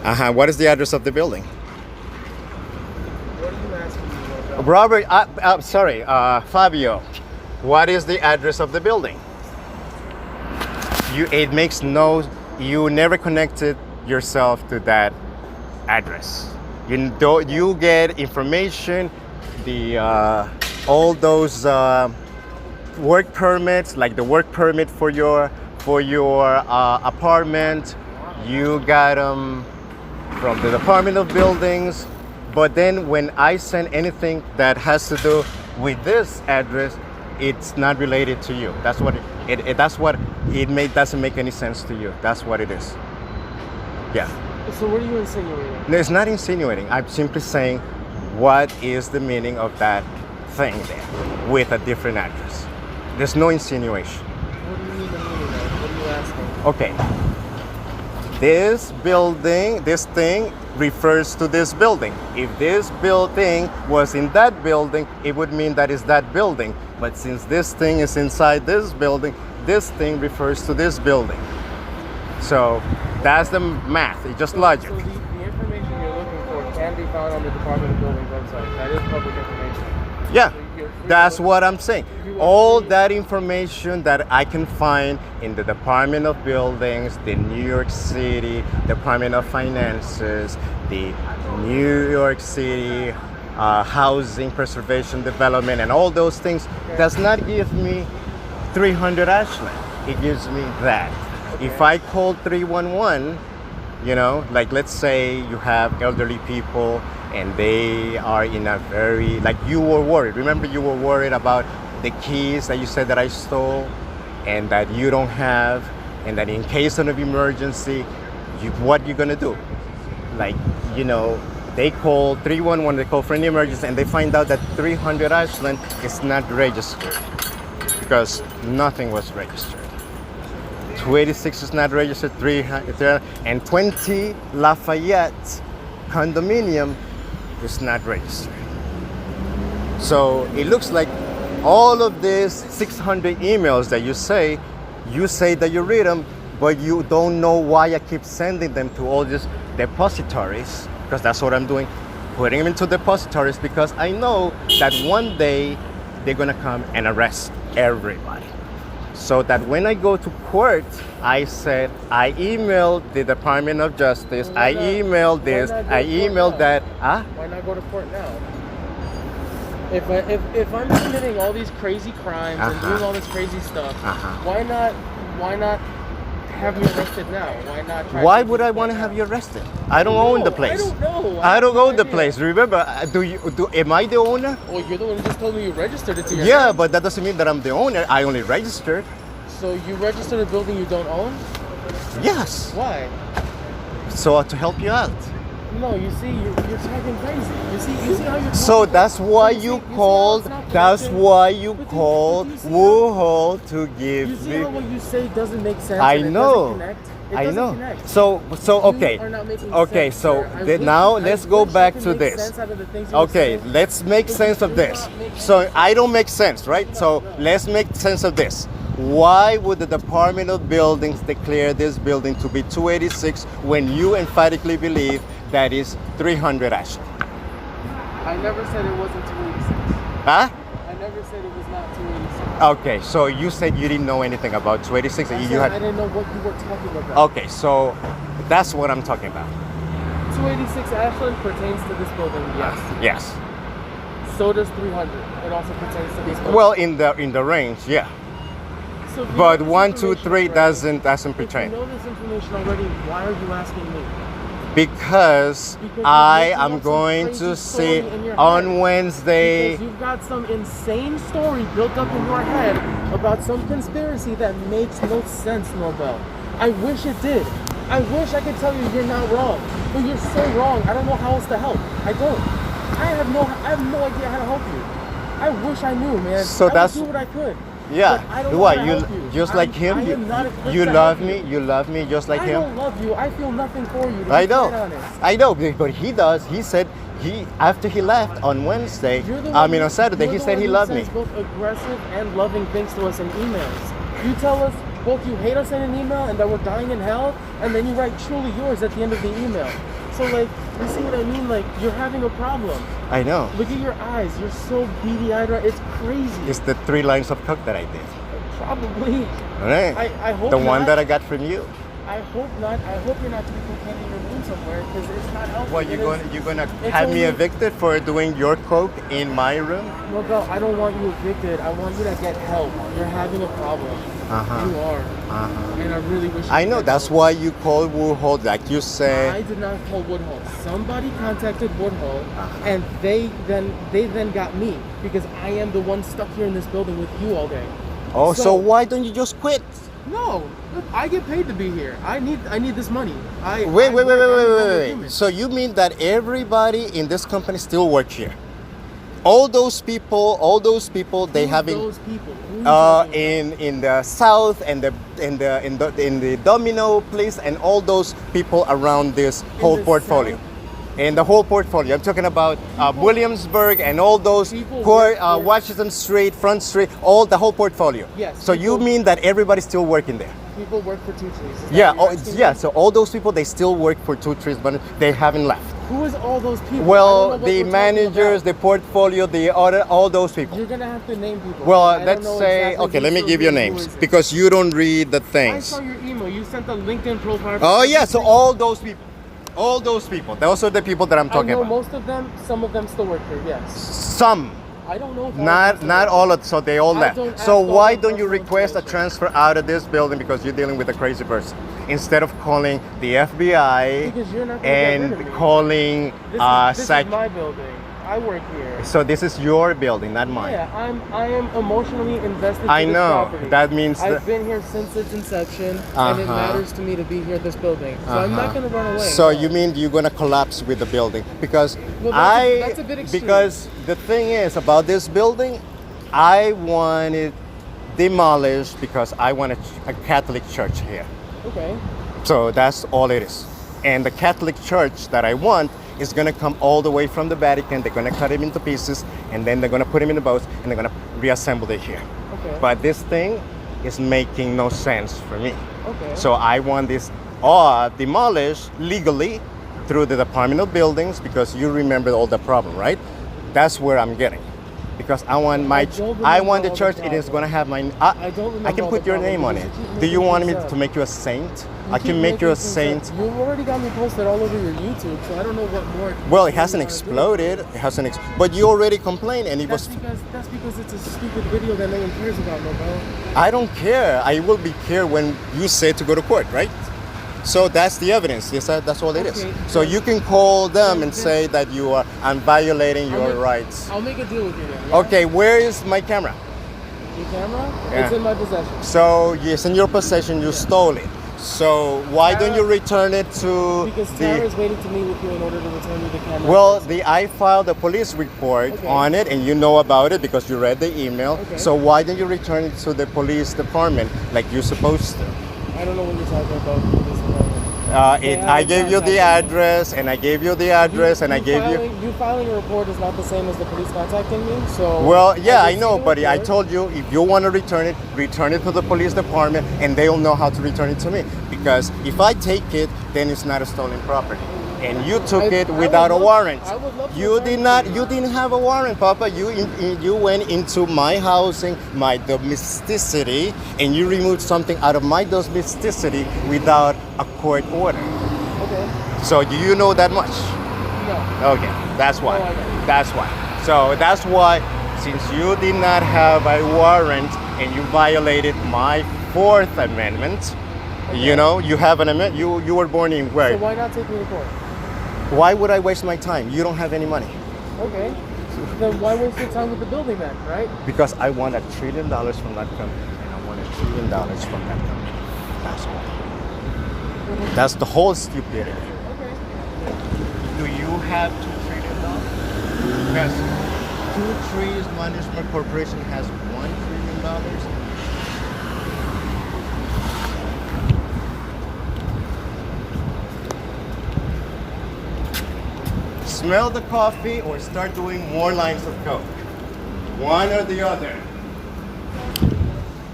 What is the address of the building? What are you asking me about? Robert, sorry, Fabio. What is the address of the building? It makes no. You never connected yourself to that address. You get information, the all those work permits, like the work permit for your apartment. You got them from the Department of Buildings. But then when I send anything that has to do with this address, it's not related to you. That's what doesn't make any sense to you. That's what it is. Yeah. So what are you insinuating? No, it's not insinuating. I'm simply saying what is the meaning of that thing there with a different address. There's no insinuation. What do you mean the meaning of it? What are you asking? Okay. This building, this thing refers to this building. If this building was in that building, it would mean that it's that building. But since this thing is inside this building, this thing refers to this building. So that's the math. It's just logic. So the information you're looking for can be found on the Department of Buildings website. That is public information. Yeah, So you're free that's to- what I'm saying. you are All free- that information that I can find in the Department of Buildings, the New York City Department of Finances, the New York City Housing Preservation Development, and all those things does not give me 300 Ashland. It gives me that. If I call 311, like let's say you have elderly people and they are in a very, like you were worried. Remember you were worried about the keys that you said that I stole and that you don't have, and that in case of an emergency, what you're gonna do? Like, they call 311, they call for an emergency, and they find out that 300 Ashland is not registered because nothing was registered. 286 is not registered, 300, and 20 Lafayette condominium is not registered. So it looks like all of these 600 emails that you say that you read them, but you don't know why I keep sending them to all these depositories, because that's what I'm doing, putting them into depositories, because I know that one day they're gonna come and arrest everybody. So that when I go to court, I said, I emailed the Department of Justice, I emailed this, I emailed that. Why not go to court now? If I'm committing all these crazy crimes and doing all this crazy stuff, why not have you arrested now? Why not try Why to would keep I it want to now? have you arrested? I don't own the place. I don't know. I don't have no own the idea. place. Remember, am I the owner? Well, you're the one who just told me you registered it to your Yeah, name. but that doesn't mean that I'm the owner. I only registered. So you registered a building you don't own? Yes. Why? So to help you out. No, you see, you're talking crazy. You see how you're So talking? that's why You see- you you see how called. it's not That's connected? why you But called you see Wuhol to give You see me. how what you say doesn't make sense? I and it know. doesn't connect? It I doesn't know. connect. So okay. You are not making Okay, sense, so sir. I wish- now I let's go wish I back could to make this. sense out of the things you were Okay, saying, let's make but sense you of do this. not make So sense. I don't make sense, right? So let's make sense of this. Why would the Department of Buildings declare this building to be 286 when you emphatically believe that is 300 Ashland? I never said it wasn't 286. Huh? I never said it was not 286. Okay, so you said you didn't know anything about 286. I You said I had. didn't know what you were talking about. Okay, so that's what I'm talking about. 286 Ashland pertains to this building, yes. Yes. So does 300. It also pertains to this building. Well, in the range, yeah. So if you But know this 1, 2, information 3 already- doesn't If you pertain. know this information already, why are you asking me? Because Because I you're making am up some going crazy to story see in your on head. Wednesday. Because you've got some insane story built up in your head about some conspiracy that makes no sense, Nobel. I wish it did. I wish I could tell you you're not wrong, but you're so wrong. I don't know how else to help. I don't. I have no idea how to help you. I wish I knew, man. So I that's- would do what I could. Yeah. But I don't know What how to you help you. just like him? I am not equipped You to love help me. You love me just like I him. don't love you. I feel nothing for you. To I be quite know. honest. I know, but he does. He said after he left on Wednesday. You're the I one mean who- on Saturday. you're He the said one he who loved me. sends both aggressive and loving things to us in emails. You tell us both you hate us in an email and that we're dying in hell, and then you write truly yours at the end of the email. So like, you see what I mean? Like, you're having a problem. I know. Look at your eyes. You're so beady-eyed. Right? It's crazy. It's the 3 lines of coke that I did. Probably. All right. I hope the not. one that I got from you. I hope not. I hope you're not doing cocaine in your room somewhere because it's not healthy. What, you're gonna have me evicted for doing your coke in my room? No, bro, I don't want you evicted. I want you to get help. You're having a problem. You are. And I really wish you I know, that's why you called Woodhull, like you say. I did not call Woodhull. Somebody contacted Woodhull, and they then got me because I am the one stuck here in this building with you all day. Oh, so why don't you just quit? No, I get paid to be here. I need this money. Wait. So you mean that everybody in this company still work here? All those people, they having those people in the south and in the Domino place and all those people around this whole portfolio. South? In the whole portfolio, I'm talking about Williamsburg and all those Washington Street, Front Street, the whole portfolio. Yes. So you mean that everybody's still working there? People work for 2 Trees. Yeah. So all those people, they still work for 2 Trees, but they haven't left. Who is all those people? Well, the managers, the portfolio, the other, all those people. You're gonna have to name people. Well, let's say, okay, let me give you names because you don't read the I things. saw your email. You sent a LinkedIn profile. Oh yeah, so all those people. All those people. Those are the people that I'm talking I know about. most of them. Some of them still work here. Yes. Some. I don't know. If Not all of. So they all I left. don't So ask why all don't you personal request a information. transfer out of this building because you're dealing with a crazy person instead of calling the FBI Because you're not gonna get rid of and me. calling This is my building. I work here. So this is your building, not mine. Yeah, I am emotionally invested. I to this know. property. That means I've that- been here since its inception, and it matters to me to be here at this building. So I'm not gonna run away. So no. you mean you're gonna collapse with the building because Well, that's a bit extreme. because the thing is about this building, I want it demolished because I want a Catholic church here. Okay. So that's all it is. And the Catholic church that I want is gonna come all the way from the Vatican. They're gonna cut him into pieces, and then they're gonna put him in the boats, and they're gonna reassemble it here. Okay. But this thing is making no sense for me. Okay. So I want this all demolished legally through the Department of Buildings because you remember all the problem, right? That's where I'm getting. Because I want I my, don't I remember want the all the church. It is problem. gonna have my. I don't remember I can all put the your problem name on because it. you keep Do you making want me things to up. make you a saint? You I keep can make you a making things saint. up. You've already got me posted all over your YouTube, so I don't know what more. Well, it you hasn't wanna do. exploded. It hasn't. But you already complained, and it was. That's because it's a stupid video that no one cares about, no, bro. I don't care. I will be care when you say to go to court, right? So that's the evidence. Yes, that's all it is. Okay. So you can call them and Then- say that I'm violating your rights. I'll make a deal with you then. Yeah? Okay, where is my camera? Your camera? Yeah. It's in my possession. So yes, in your possession, you stole it. So why don't you return it to Because the? Tara's waiting to meet with you in order to return you the camera. Well, I filed a police report Okay. on it, and you know about it because you read the email. Okay. So why don't you return it to the police department like you're supposed to? I don't know what you're talking about. This department. I gave you the address, and I gave you the address, and I gave you. You filing a report is not the same as the police contacting me. So. Well, yeah, I did know, see the buddy. I report. told you if you want to return it to the police department, and they'll know how to return it to me. Because if I take it, then it's not a stolen property, and you took it without a warrant. I would love to You return did it not. to you. You didn't have a warrant, Papa. You went into my housing, my domesticity, and you removed something out of my domesticity without a court order. Okay. So do you know that much? No. Okay, that's why. No, I don't. That's why. So that's why, since you did not have a warrant and you violated my Fourth Amendment, you know, you have an amendment. You were born in where? So why not take me to court? Why would I waste my time? You don't have any money. Okay. Then why waste your time with the building then, right? Because I want $1 trillion from that company, and I want $1 trillion from that company. That's all. That's the whole stupidity. Okay. Do you have $2 trillion? Because 2 Trees Management Corporation has $1 trillion. Smell the coffee or start doing more lines of coke. One or the other.